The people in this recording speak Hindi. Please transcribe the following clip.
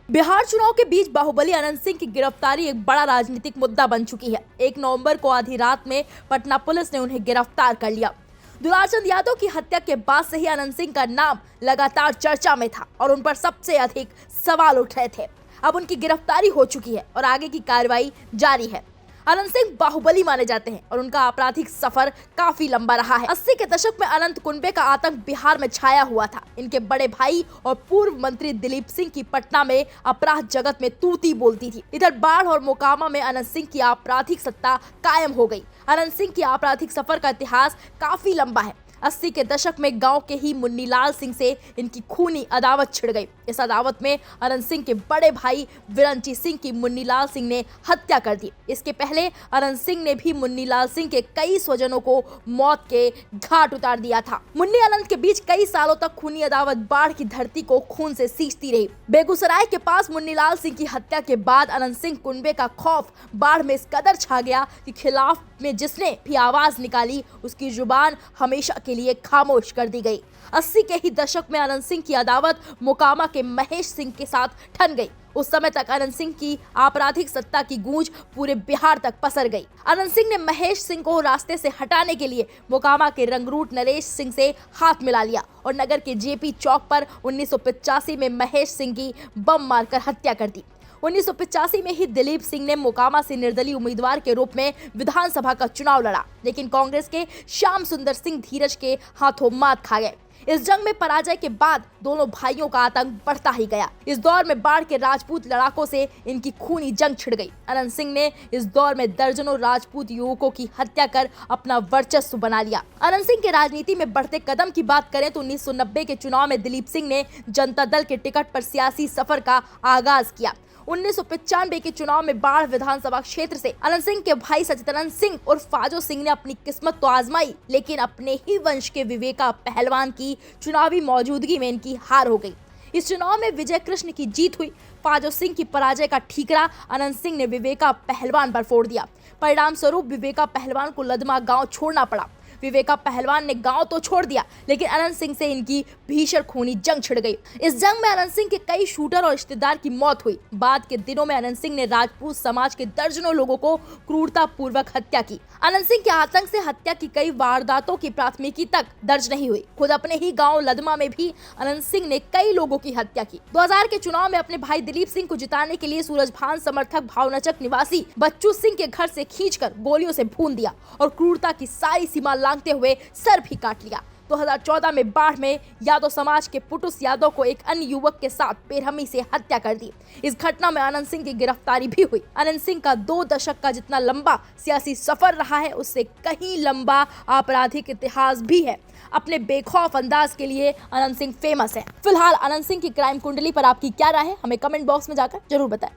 बिहार चुनाव के बीच बाहुबली अनंत सिंह की गिरफ्तारी एक बड़ा राजनीतिक मुद्दा बन चुकी है। 1 नवंबर को आधी रात में पटना पुलिस ने उन्हें गिरफ्तार कर लिया। दुलालचंद यादव की हत्या के बाद से ही अनंत सिंह का नाम लगातार चर्चा में था और उन पर सबसे अधिक सवाल उठ रहे थे। अब उनकी गिरफ्तारी हो चुकी है और आगे की कार्रवाई जारी है। अनंत सिंह बाहुबली माने जाते हैं और उनका आपराधिक सफर काफी लंबा रहा है। 80 के दशक में अनंत कुनबे का आतंक बिहार में छाया हुआ था। इनके बड़े भाई और पूर्व मंत्री दिलीप सिंह की पटना में अपराध जगत में तूती बोलती थी। इधर बाढ़ और मोकामा में अनंत सिंह की आपराधिक सत्ता कायम हो गई। अनंत सिंह की आपराधिक सफर का इतिहास काफी लंबा है। 80 के दशक में गांव के ही मुन्नीलाल सिंह से इनकी खूनी अदावत छिड़ गई। इस अदावत में अनंत सिंह के बड़े भाई विरंची सिंह की मुन्नीलाल सिंह ने हत्या कर दी। इसके पहले अनंत सिंह ने भी मुन्नीलाल सिंह के कई स्वजनों को मौत के घाट उतार दिया था। मुन्नी अनंत के बीच कई सालों तक खूनी अदावत बाढ़ की धरती को खून से सींचती रही। बेगूसराय के पास मुन्नीलाल सिंह की हत्या के बाद अनंत सिंह कुनबे का खौफ बाढ़ में इस कदर छा गया कि खिलाफ में जिसने भी आवाज निकाली उसकी जुबान हमेशा के लिए खामोश कर दी गई। 80 के ही दशक में अनंत सिंह की अदावत मोकामा के महेश सिंह के साथ ठन गई। उस समय तक अनंत सिंह की आपराधिक सत्ता की गूंज पूरे बिहार तक पसर गई। अनंत सिंह ने महेश सिंह को रास्ते से हटाने के लिए मोकामा के रंगरूट नरेश सिंह से हाथ मिला लिया और नगर के जेपी चौक पर 1985 में महेश सिंह की बम मारकर हत्या कर दी। 1985 में ही दिलीप सिंह ने मोकामा से निर्दलीय उम्मीदवार के रूप में विधानसभा का चुनाव लड़ा, लेकिन कांग्रेस के श्याम सुंदर सिंह धीरज के हाथों मात खा गए। इस जंग में पराजय के बाद दोनों भाइयों का आतंक बढ़ता ही गया। इस दौर में बाढ़ के राजपूत लड़ाकों से इनकी खूनी जंग छिड़ गई। अनंत सिंह ने इस दौर में दर्जनों राजपूत युवकों की हत्या कर अपना वर्चस्व बना लिया। अनंत सिंह के राजनीति में बढ़ते कदम की बात करें तो 1990 के चुनाव में दिलीप सिंह ने जनता दल के टिकट पर सियासी सफर का आगाज किया। 1995 के चुनाव में बाढ़ विधानसभा क्षेत्र से अनंत सिंह के भाई सचिदानंद सिंह और फाजो सिंह ने अपनी किस्मत तो आजमाई, लेकिन अपने ही वंश के विवेका पहलवान की चुनावी मौजूदगी में इनकी हार हो गई। इस चुनाव में विजय कृष्ण की जीत हुई। फाजो सिंह की पराजय का ठीकरा अनंत सिंह ने विवेका पहलवान पर फोड़ दिया। परिणाम स्वरूप विवेका पहलवान को लदमा गांव छोड़ना पड़ा। विवेका पहलवान ने गांव तो छोड़ दिया, लेकिन अनंत सिंह से इनकी भीषण खूनी जंग छिड़ गई। इस जंग में अनंत सिंह के कई शूटर और रिश्तेदार की मौत हुई। बाद के दिनों में अनंत सिंह ने राजपूत समाज के दर्जनों लोगों को क्रूरता पूर्वक हत्या की। अनंत सिंह के आतंक से हत्या की कई वारदातों की प्राथमिकी तक दर्ज नहीं हुई। खुद अपने ही गाँव लदमा में भी अनंत सिंह ने कई लोगों की हत्या की। 2000 के चुनाव में अपने भाई दिलीप सिंह को जिताने के लिए सूरजभान समर्थक भावनचक निवासी बच्चू सिंह के घर से खींचकर गोलियों से भून दिया और क्रूरता की सारी सीमा लांघते हुए सर भी काट लिया। 2014 में बाढ़ में यादव समाज के पुटुस यादव को एक अन्य युवक के साथ बेरहमी से हत्या कर दी। इस घटना में अनंत सिंह की गिरफ्तारी भी हुई। अनंत सिंह का 2 दशक का जितना लंबा सियासी सफर रहा है, उससे कहीं लंबा आपराधिक इतिहास भी है। अपने बेखौफ अंदाज के लिए अनंत सिंह फेमस है। फिलहाल अनंत सिंह की क्राइम कुंडली पर आपकी क्या राय है, हमें कमेंट बॉक्स में जाकर जरूर बताएं।